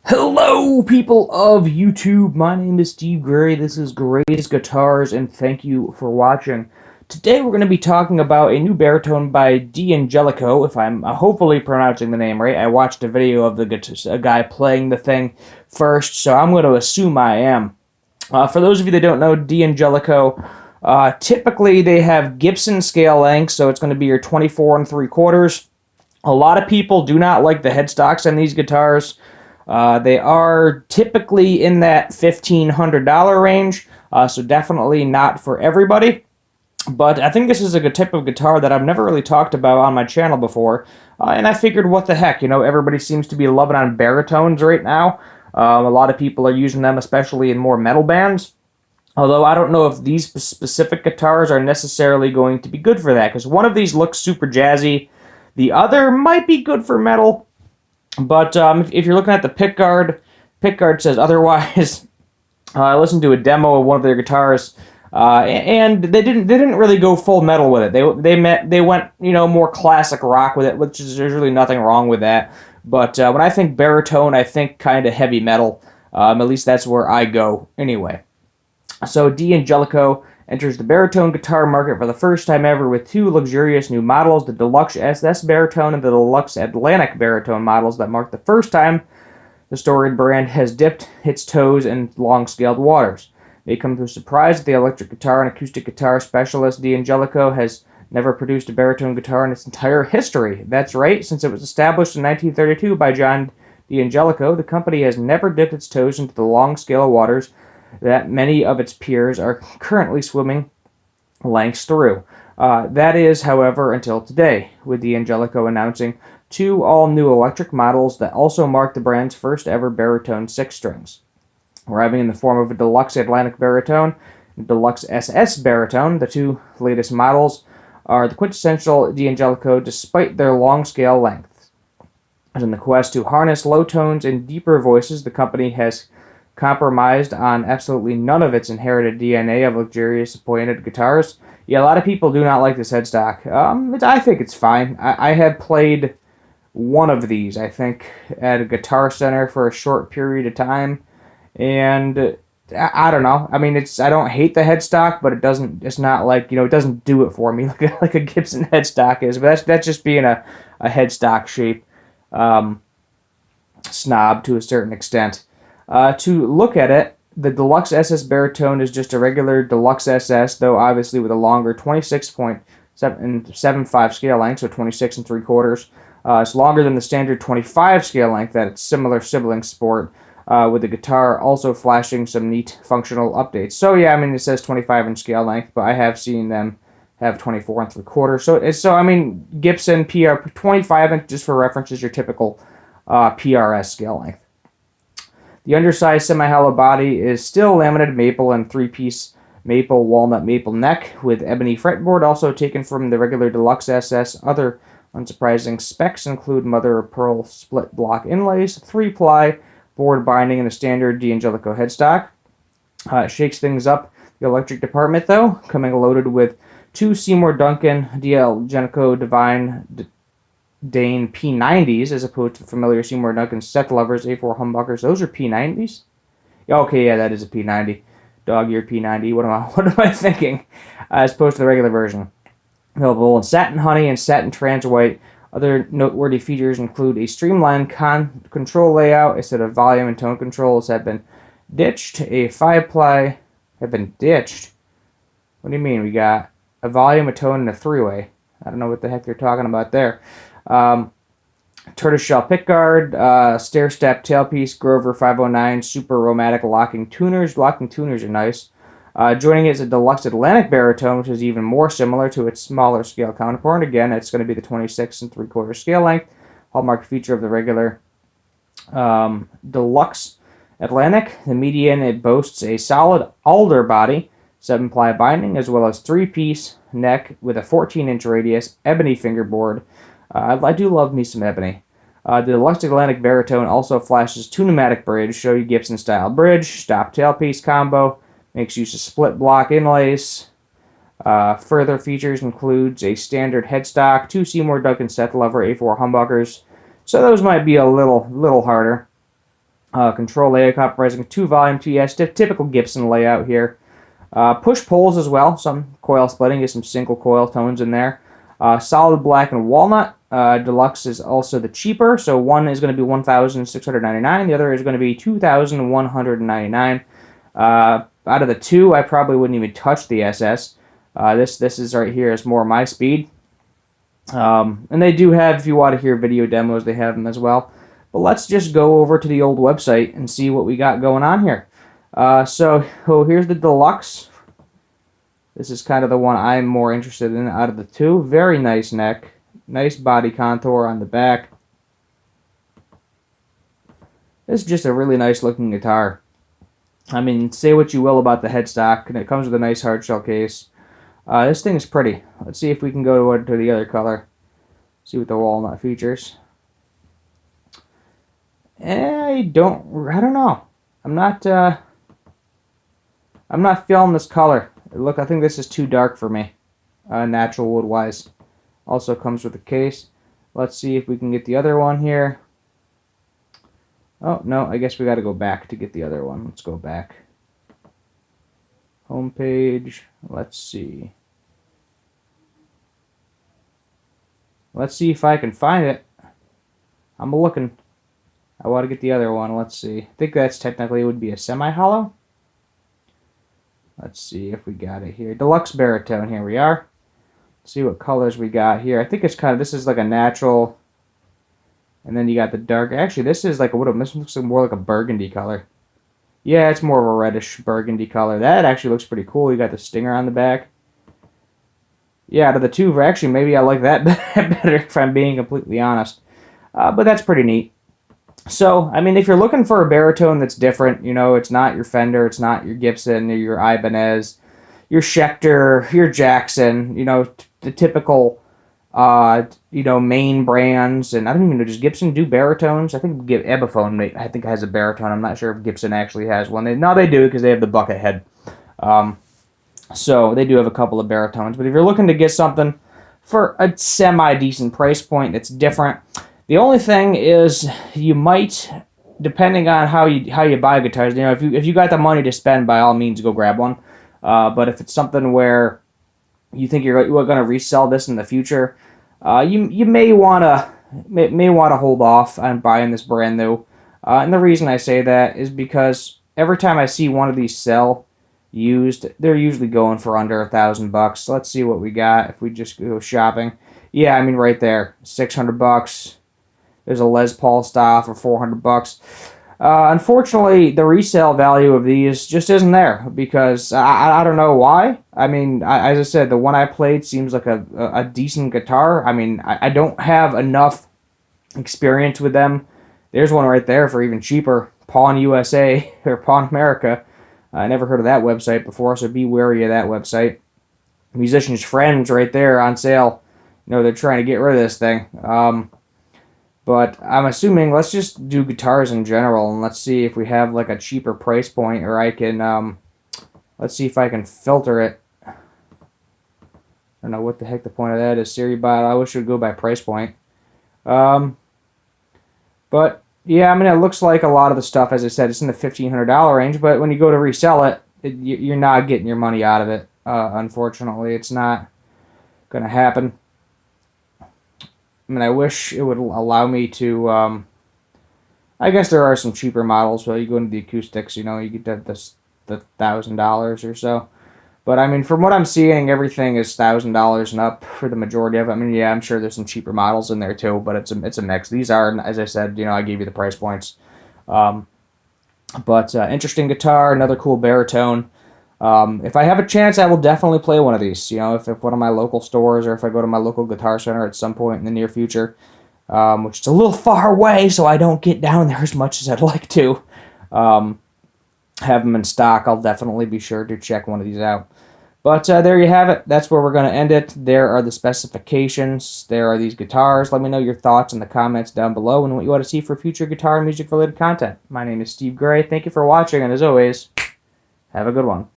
Hello, people of YouTube. My name is Steve Gray. This is Gray's Guitars, and thank you for watching. Today, we're going to be talking about a new baritone by D'Angelico, if I'm hopefully pronouncing the name right. I watched a video of a guy playing the thing first, so I'm going to assume I am. For those of you that don't know, D'Angelico, typically they have Gibson scale length, so it's going to be your 24 and 3/4. A lot of people do not like the headstocks on these guitars. They are typically in that $1,500 range, so definitely not for everybody. But I think this is a good type of guitar that I've never really talked about on my channel before, and I figured, what the heck, everybody seems to be loving on baritones right now. A lot of people are using them, especially in more metal bands. Although I don't know if these specific guitars are necessarily going to be good for that, because one of these looks super jazzy, the other might be good for metal. But if you're looking at the pickguard says otherwise. I listened to a demo of one of their guitars, and they didn't really go full metal with it. They went more classic rock with it, which is there's really nothing wrong with that. But when I think baritone, I think kind of heavy metal. At least that's where I go anyway. So D'Angelico enters the baritone guitar market for the first time ever with two luxurious new models, the Deluxe SS Baritone and the Deluxe Atlantic Baritone models that mark the first time the storied brand has dipped its toes in long-scaled waters. May come to a surprise that the electric guitar and acoustic guitar specialist D'Angelico has never produced a baritone guitar in its entire history. That's right, since it was established in 1932 by John D'Angelico, the company has never dipped its toes into the long-scale waters that many of its peers are currently swimming lengths through. That is, however, until today, with D'Angelico announcing two all-new electric models that also mark the brand's first ever baritone 6-strings. Arriving in the form of a Deluxe Atlantic Baritone and Deluxe SS Baritone, the two latest models are the quintessential D'Angelico despite their long scale lengths. As in the quest to harness low tones and deeper voices, the company has compromised on absolutely none of its inherited DNA of luxurious pointed guitars. Yeah, a lot of people do not like this headstock. I think it's fine. I have played one of these, I think, at a Guitar Center for a short period of time, and I don't know. I mean, I don't hate the headstock, but it's not like, it doesn't do it for me like a Gibson headstock is. But that's just being a headstock shape snob to a certain extent. To look at it, the Deluxe SS Baritone is just a regular Deluxe SS, though obviously with a longer 26.75 scale length, so 26 and 3/4. It's longer than the standard 25 scale length that its similar sibling sport, with the guitar also flashing some neat functional updates. So yeah, I mean, it says 25 in scale length, but I have seen them have 24 and 3/4. So I mean, Gibson PR 25 inch, just for reference, is your typical PRS scale length. The undersized semi-hollow body is still laminated maple and 3-piece maple, walnut, maple neck with ebony fretboard, also taken from the regular Deluxe SS. Other unsurprising specs include mother of pearl split block inlays, 3-ply board binding, and a standard D'Angelico headstock. It shakes things up the electric department, though, coming loaded with two Seymour Duncan D'Angelico Divine Dane P90s, as opposed to familiar Seymour Duncan Set Lovers A4 humbuckers. Those are P90s? Okay, yeah, that is a P90. Dog-eared P90. What am I thinking? As opposed to the regular version. Available in satin honey and satin trans white. Other noteworthy features include a streamlined control layout, a set of volume and tone controls have been ditched. A 5-ply have been ditched. What do you mean? We got a volume, a tone, and a 3-way. I don't know what the heck you're talking about there. Tortoiseshell pickguard, stair-step tailpiece, Grover 509, super aromatic locking tuners. Locking tuners are nice. Joining it is a Deluxe Atlantic Baritone, which is even more similar to its smaller scale counterpart. Again, it's going to be the 26 and 3/4 scale length. Hallmark feature of the regular Deluxe Atlantic. The median, it boasts a solid alder body, 7-ply binding, as well as 3-piece neck with a 14-inch radius, ebony fingerboard. I do love me some ebony. The Deluxe Atlantic Baritone also flashes two pneumatic bridge, show you Gibson style bridge, stop tailpiece combo, makes use of split block inlays. Further features includes a standard headstock, two Seymour Duncan Set Lover A4 humbuckers, so those might be a little harder. Control layout comprising 2 volume, 2 typical Gibson layout here. Push pulls as well, some coil splitting, is some single coil tones in there. Solid black and walnut. Deluxe is also the cheaper, so one is going to be $1,699, the other is going to be $2,199. Out of the two, I probably wouldn't even touch the SS. This is right here is more my speed. And they do have, if you want to hear video demos, they have them as well. But let's just go over to the old website and see what we got going on here. So here's the Deluxe. This is kind of the one I'm more interested in out of the two. Very nice neck. Nice body contour on the back. This is just a really nice looking guitar. I mean, say what you will about the headstock, and it comes with a nice hard shell case. This thing is pretty. Let's see if we can go to the other color. See what the walnut features. I don't know. I'm not feeling this color. Look, I think this is too dark for me, natural wood wise. Also comes with a case. Let's see if we can get the other one here. Oh, no, I guess we got to go back to get the other one. Let's go back. Homepage. Let's see. Let's see if I can find it. I'm looking. I want to get the other one. Let's see. I think that's technically would be a semi-hollow. Let's see if we got it here. Deluxe baritone. Here we are. Let's see what colors we got here. I think it's kind of, this is like a natural. And then you got the dark. Actually, this is like this looks more like a burgundy color. Yeah, it's more of a reddish burgundy color. That actually looks pretty cool. You got the stinger on the back. Yeah, out of the two, actually, maybe I like that better if I'm being completely honest. But that's pretty neat. So, I mean, if you're looking for a baritone that's different, you know, it's not your Fender, it's not your Gibson, or your Ibanez, your Schecter, your Jackson, you know, the typical, you know, main brands, and I don't even know, does Gibson do baritones? I think Epiphone, I think, has a baritone. I'm not sure if Gibson actually has one. No, they do, because they have the bucket head. So, they do have a couple of baritones. But if you're looking to get something for a semi-decent price point that's different, the only thing is you might, depending on how you buy guitars, you know, if you got the money to spend, by all means, go grab one. But if it's something where you think you're going to resell this in the future, you may want to hold off on buying this brand new. And the reason I say that is because every time I see one of these sell used, they're usually going for under $1,000. So let's see what we got if we just go shopping. Yeah, I mean right there, $600. There's a Les Paul style for $400. Unfortunately, the resale value of these just isn't there because I don't know why. I mean, as I said, the one I played seems like a decent guitar. I mean, I don't have enough experience with them. There's one right there for even cheaper. Pawn USA or Pawn America. I never heard of that website before, so be wary of that website. Musician's Friends right there on sale. You know, they're trying to get rid of this thing. But I'm assuming, let's just do guitars in general, and let's see if we have like a cheaper price point, or I can, let's see if I can filter it. I don't know what the heck the point of that is, Siri bot. I wish it would go by price point. But, yeah, I mean, it looks like a lot of the stuff, as I said, it's in the $1,500 range, but when you go to resell it, you're not getting your money out of it, unfortunately. It's not going to happen. I mean, I wish it would allow me to, I guess there are some cheaper models, so you go into the acoustics, you know, you get the $1,000 or so. But, I mean, from what I'm seeing, everything is $1,000 and up for the majority of it. I mean, yeah, I'm sure there's some cheaper models in there, too, but it's a mix. These are, as I said, you know, I gave you the price points. But interesting guitar, another cool baritone. If I have a chance, I will definitely play one of these. You know, if one of my local stores, or if I go to my local guitar center at some point in the near future, which is a little far away, so I don't get down there as much as I'd like to, have them in stock, I'll definitely be sure to check one of these out. But there you have it. That's where we're going to end it. There are the specifications. There are these guitars. Let me know your thoughts in the comments down below and what you want to see for future guitar and music-related content. My name is Steve Gray. Thank you for watching, and as always, have a good one.